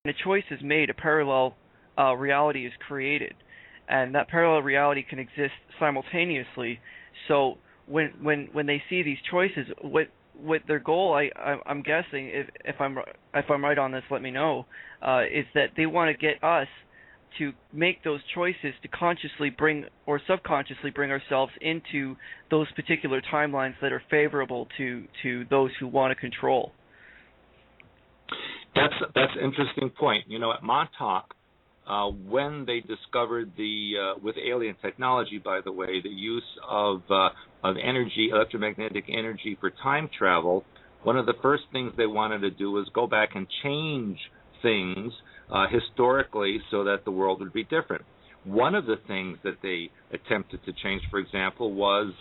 a choice is made, a parallel reality is created, and that parallel reality can exist simultaneously. So when they see these choices, what their goal, I'm guessing, if I'm right on this, let me know, is that they want to get us to make those choices to consciously bring or subconsciously bring ourselves into those particular timelines that are favorable to those who want to control. That's an interesting point. You know, at Montauk, when they discovered with alien technology, by the way, the use of energy, electromagnetic energy for time travel, one of the first things they wanted to do was go back and change things historically so that the world would be different. One of the things that they attempted to change, for example, was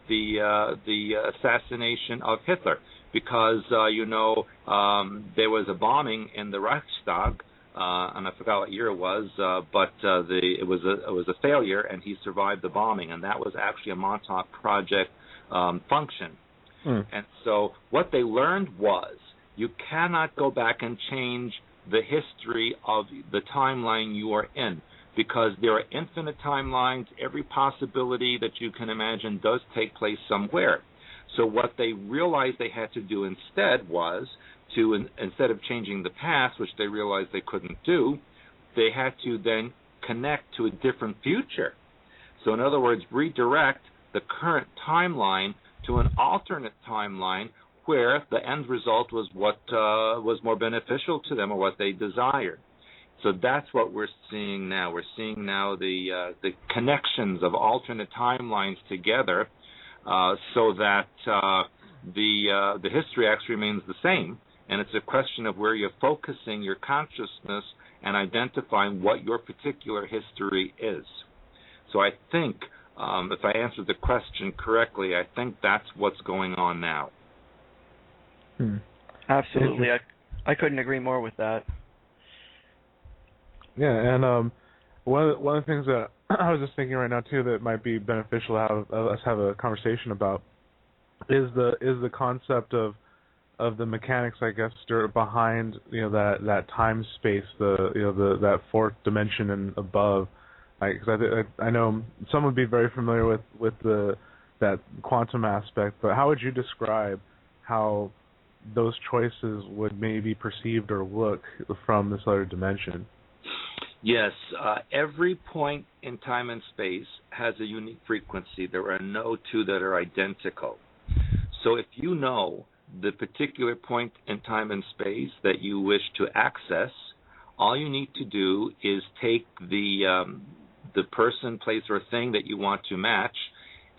the assassination of Hitler, because there was a bombing in the Reichstag, and I forgot what year it was, but it was a failure, and he survived the bombing, and that was actually a Montauk Project function. And so what they learned was you cannot go back and change the history of the timeline you are in, because there are infinite timelines. Every possibility that you can imagine does take place somewhere. So what they realized they had to do instead was to, instead of changing the past, which they realized they couldn't do, they had to then connect to a different future. So in other words, redirect the current timeline to an alternate timeline where the end result was what was more beneficial to them or what they desired. So that's what we're seeing now. We're seeing now the connections of alternate timelines together, so that the history actually remains the same, and it's a question of where you're focusing your consciousness and identifying what your particular history is. So I think, if I answered the question correctly, I think that's what's going on now. Absolutely. I couldn't agree more with that. Yeah, and one of the things that I was just thinking right now too that might be beneficial to have us have a conversation about is the concept of the mechanics, I guess, Stewart, behind that time space, that fourth dimension and above. Because I know some would be very familiar with that quantum aspect, but how would you describe how those choices would maybe be perceived or look from this other dimension? Yes, every point in time and space has a unique frequency. There are no two that are identical. So if you know the particular point in time and space that you wish to access, all you need to do is take the person, place, or thing that you want to match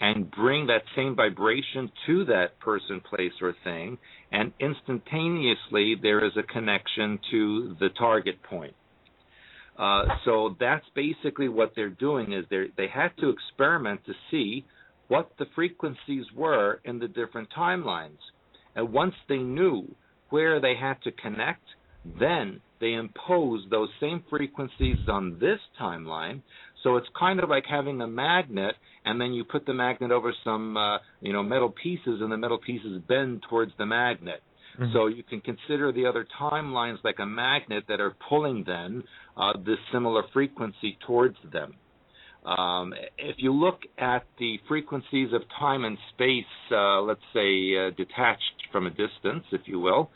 and bring that same vibration to that person, place, or thing, and instantaneously there is a connection to the target point. So that's basically what they're doing, is they had to experiment to see what the frequencies were in the different timelines. And once they knew where they had to connect, then they imposed those same frequencies on this timeline. So it's kind of like having a magnet, and then you put the magnet over some metal pieces, and the metal pieces bend towards the magnet. Mm-hmm. So you can consider the other timelines like a magnet that are pulling then this similar frequency towards them. If you look at the frequencies of time and space, let's say detached from a distance, if you will,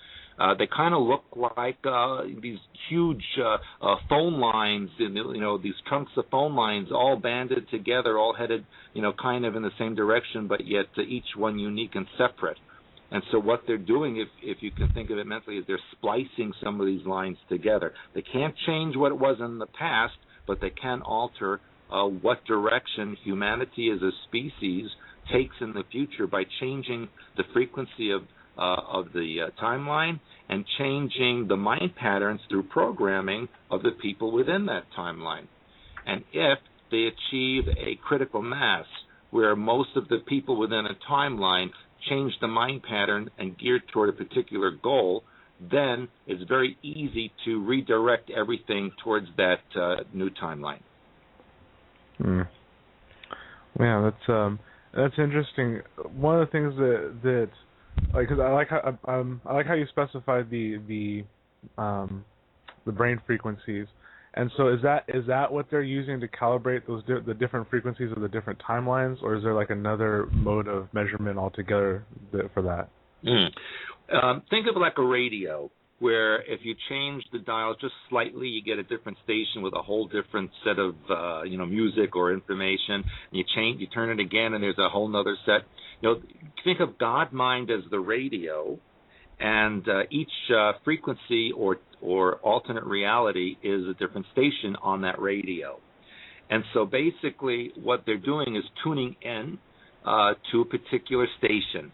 they kind of look like these huge phone lines, these chunks of phone lines all banded together, all headed, kind of in the same direction, but yet each one unique and separate. And so what they're doing, if you can think of it mentally, is they're splicing some of these lines together. They can't change what it was in the past, but they can alter what direction humanity as a species takes in the future by changing the frequency of the timeline and changing the mind patterns through programming of the people within that timeline. And if they achieve a critical mass where most of the people within a timeline change the mind pattern and gear toward a particular goal, then it's very easy to redirect everything towards that new timeline. Yeah, that's interesting. One of the things because I like how you specified the the brain frequencies. And so is that what they're using to calibrate those the different frequencies of the different timelines, or is there like another mode of measurement altogether for that? Think of it like a radio, where if you change the dial just slightly, you get a different station with a whole different set of music or information. You turn it again, and there's a whole other set. Think of God mind as the radio, and each frequency or alternate reality is a different station on that radio. And so basically what they're doing is tuning in to a particular station.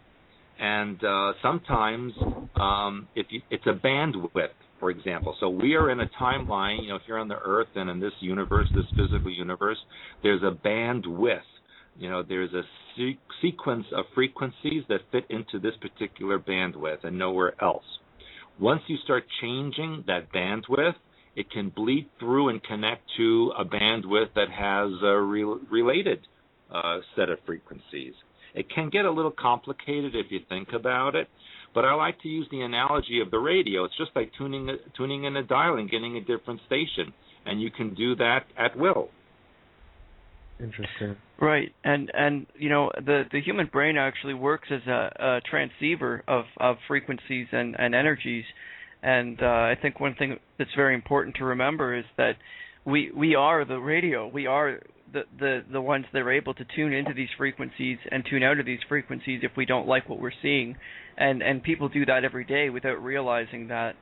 And sometimes it's a bandwidth, for example. So we are in a timeline, here on the Earth and in this universe, this physical universe, there's a bandwidth. There's a sequence of frequencies that fit into this particular bandwidth and nowhere else. Once you start changing that bandwidth, it can bleed through and connect to a bandwidth that has a related set of frequencies. It can get a little complicated if you think about it, but I like to use the analogy of the radio. It's just like tuning in a dial and getting a different station, and you can do that at will. Interesting. Right, and the human brain actually works as a transceiver of frequencies and energies, and I think one thing that's very important to remember is that we are the radio. We are the ones that are able to tune into these frequencies and tune out of these frequencies if we don't like what we're seeing, and people do that every day without realizing that.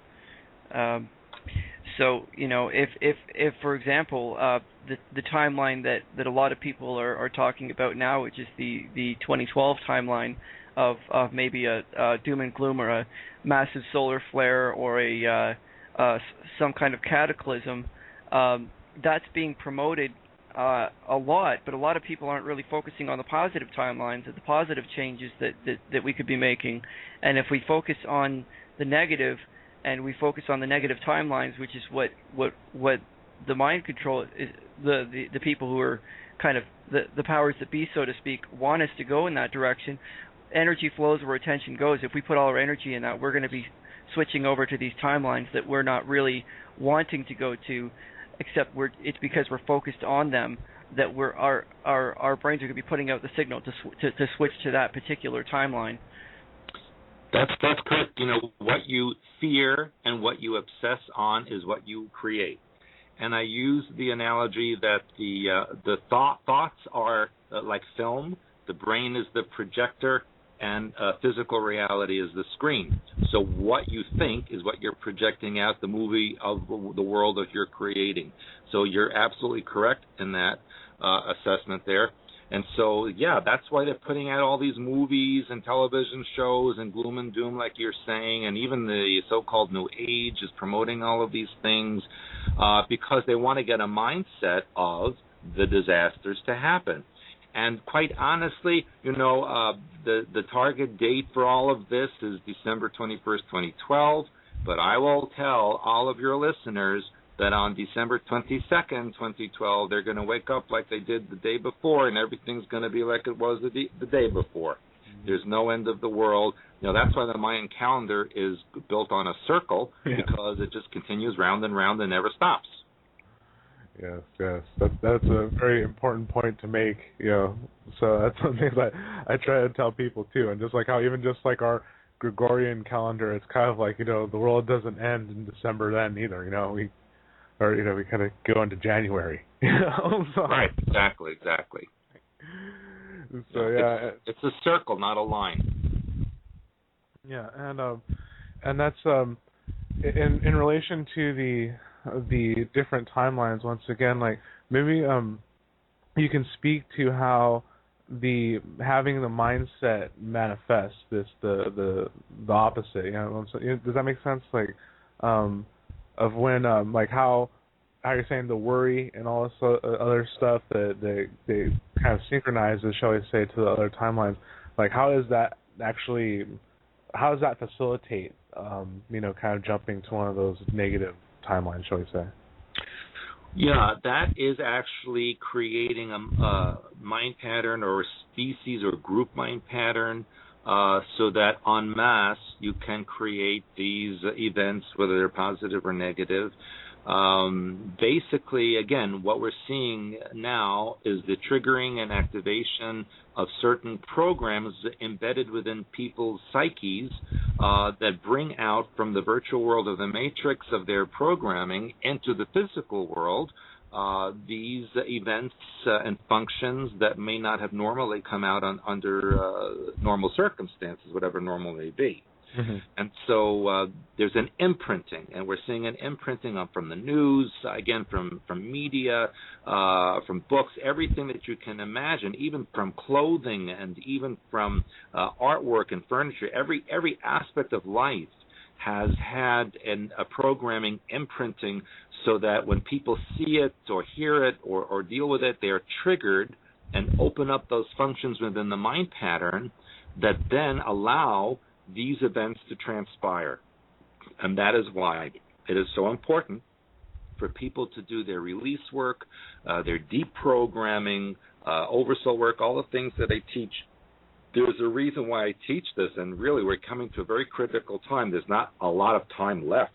So if for example the timeline that a lot of people are talking about now, which is the 2012 timeline of maybe a doom and gloom or a massive solar flare or some kind of cataclysm, that's being promoted a lot, but a lot of people aren't really focusing on the positive timelines, the positive changes that we could be making. And if we focus on the negative, and we focus on the negative timelines, which is what the mind control is, the people who are kind of the powers that be, so to speak, want us to go in that direction. Energy flows where attention goes. If we put all our energy in that, we're going to be switching over to these timelines that we're not really wanting to go to, except it's because we're focused on them that our brains are going to be putting out the signal to switch to that particular timeline. That's correct. What you fear and what you obsess on is what you create. And I use the analogy that the thoughts are like film. The brain is the projector, and physical reality is the screen. So what you think is what you're projecting out, the movie of the world that you're creating. So you're absolutely correct in that assessment there. And so, yeah, that's why they're putting out all these movies and television shows and gloom and doom, like you're saying, and even the so-called New Age is promoting all of these things because they want to get a mindset of the disasters to happen. And quite honestly, the target date for all of this is December 21st, 2012, but I will tell all of your listeners that on December 22nd, 2012, they're going to wake up like they did the day before, and everything's going to be like it was the day before. There's no end of the world. That's why the Mayan calendar is built on a circle, because it just continues round and round and never stops. Yes. That's a very important point to make. So that's something that I try to tell people too, and just like how even just like our Gregorian calendar, it's kind of like the world doesn't end in December then either. We kind of go into January. So. Right. Exactly. So it's a circle, not a line. Yeah, and that's in relation to the different timelines. Once again, like maybe you can speak to how having the mindset manifests the opposite. Does that make sense? Like of when like how you're saying the worry and all this other stuff that they kind of synchronizes, shall we say, to the other timelines. Like how does that facilitate kind of jumping to one of those negative timelines, shall we say? Yeah, that is actually creating a mind pattern or a species or group mind pattern so that en masse you can create these events, whether they're positive or negative. Basically, again, what we're seeing now is the triggering and activation of certain programs embedded within people's psyches that bring out from the virtual world of the matrix of their programming into the physical world these events and functions that may not have normally come out under normal circumstances, whatever normal may be. Mm-hmm. And so there's an imprinting, and we're seeing an imprinting from the news, again, from media, from books, everything that you can imagine, even from clothing and even from artwork and furniture. Every aspect of life has had a programming imprinting so that when people see it or hear it or deal with it, they are triggered and open up those functions within the mind pattern that then allow these events to transpire. And that is why it is so important for people to do their release work, their deprogramming, oversoul work, all the things that I teach. There's a reason why I teach this, and really we're coming to a very critical time. There's not a lot of time left,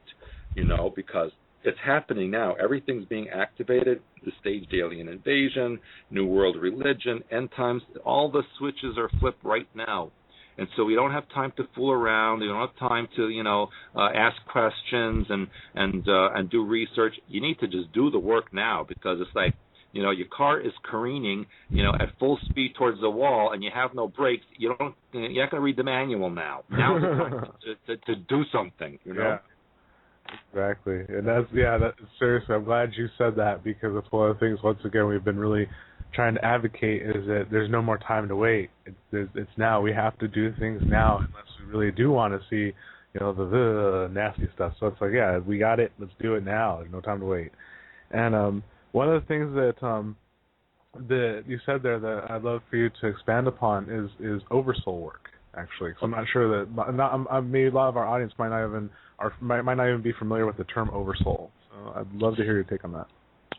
because it's happening now. Everything's being activated, the staged alien invasion, New World religion, end times, all the switches are flipped right now. And so we don't have time to fool around. We don't have time to, ask questions and do research. You need to just do the work now, because it's like, your car is careening, at full speed towards the wall, and you have no brakes. You're not going to read the manual now. Now's the time to do something. Yeah, exactly. And that's seriously, I'm glad you said that, because it's one of the things. Once again, we've been really trying to advocate is that there's no more time to wait. It's now. We have to do things now, unless we really do want to see, the nasty stuff. So it's like, we got it. Let's do it now. There's no time to wait. And one of the things that you said there that I'd love for you to expand upon is oversoul work. Actually, so I'm not sure that maybe a lot of our audience might not even be familiar with the term oversoul. So I'd love to hear your take on that.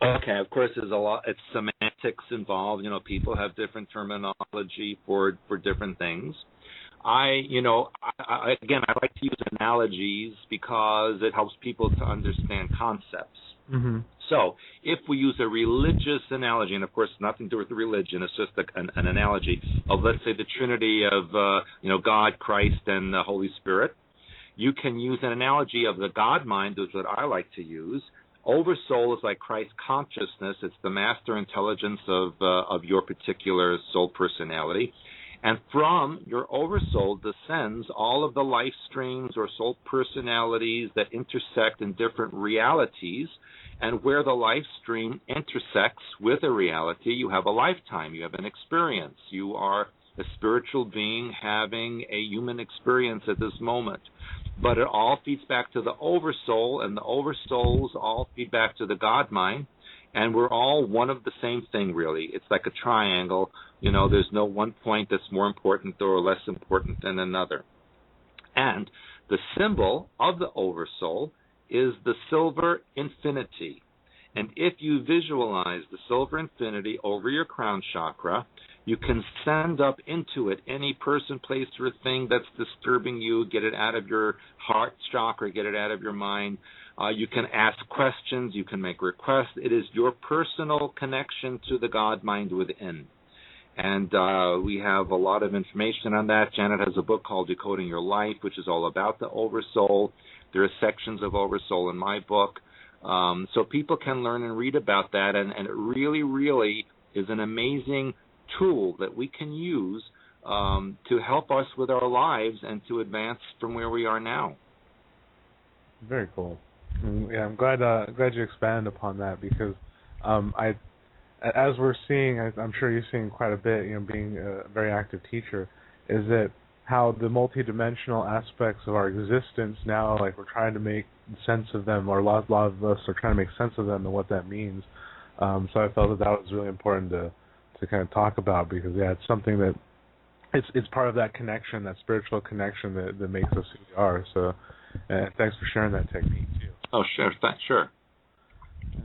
Okay, of course, there's a lot. It's semantics involved. People have different terminology for different things. I like to use analogies because it helps people to understand concepts. Mm-hmm. So if we use a religious analogy, and of course nothing to do with the religion, it's just an analogy of, let's say, the Trinity of God, Christ, and the Holy Spirit, you can use an analogy of the God mind, is what I like to use. Oversoul is like Christ consciousness. It's the master intelligence of your particular soul personality. And from your oversoul descends all of the life streams or soul personalities that intersect in different realities. And where the life stream intersects with a reality, you have a lifetime, you have an experience. You are a spiritual being having a human experience at this moment. But it all feeds back to the oversoul, and the oversouls all feed back to the God mind, and we're all one of the same thing, really. It's like a triangle. There's no one point that's more important or less important than another. And the symbol of the oversoul is the silver infinity. And if you visualize the silver infinity over your crown chakra, you can send up into it any person, place, or thing that's disturbing you, get it out of your heart chakra, get it out of your mind. You can ask questions, you can make requests. It is your personal connection to the God mind within. And we have a lot of information on that. Janet has a book called Decoding Your Life, which is all about the oversoul. There are sections of oversoul in my book. So people can learn and read about that, and it really, really is an amazing tool that we can use to help us with our lives and to advance from where we are now. Very cool. Yeah, I'm glad you expanded upon that, because as we're seeing, I'm sure you're seeing quite a bit, being a very active teacher, is that how the multidimensional aspects of our existence now, like, we're trying to make sense of them, or a lot of us are trying to make sense of them and what that means. So I felt that was really important to kind of talk about, because it's something that it's part of that connection, that spiritual connection that makes us who we are. So thanks for sharing that technique too. Oh, sure. Sure. Yeah.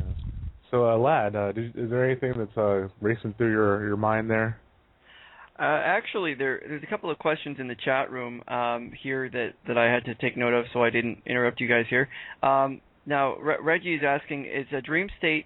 So, Lad, is there anything that's racing through your mind there? Actually, there's a couple of questions in the chat room here that I had to take note of, so I didn't interrupt you guys here. Now, Reggie is asking, is a dream state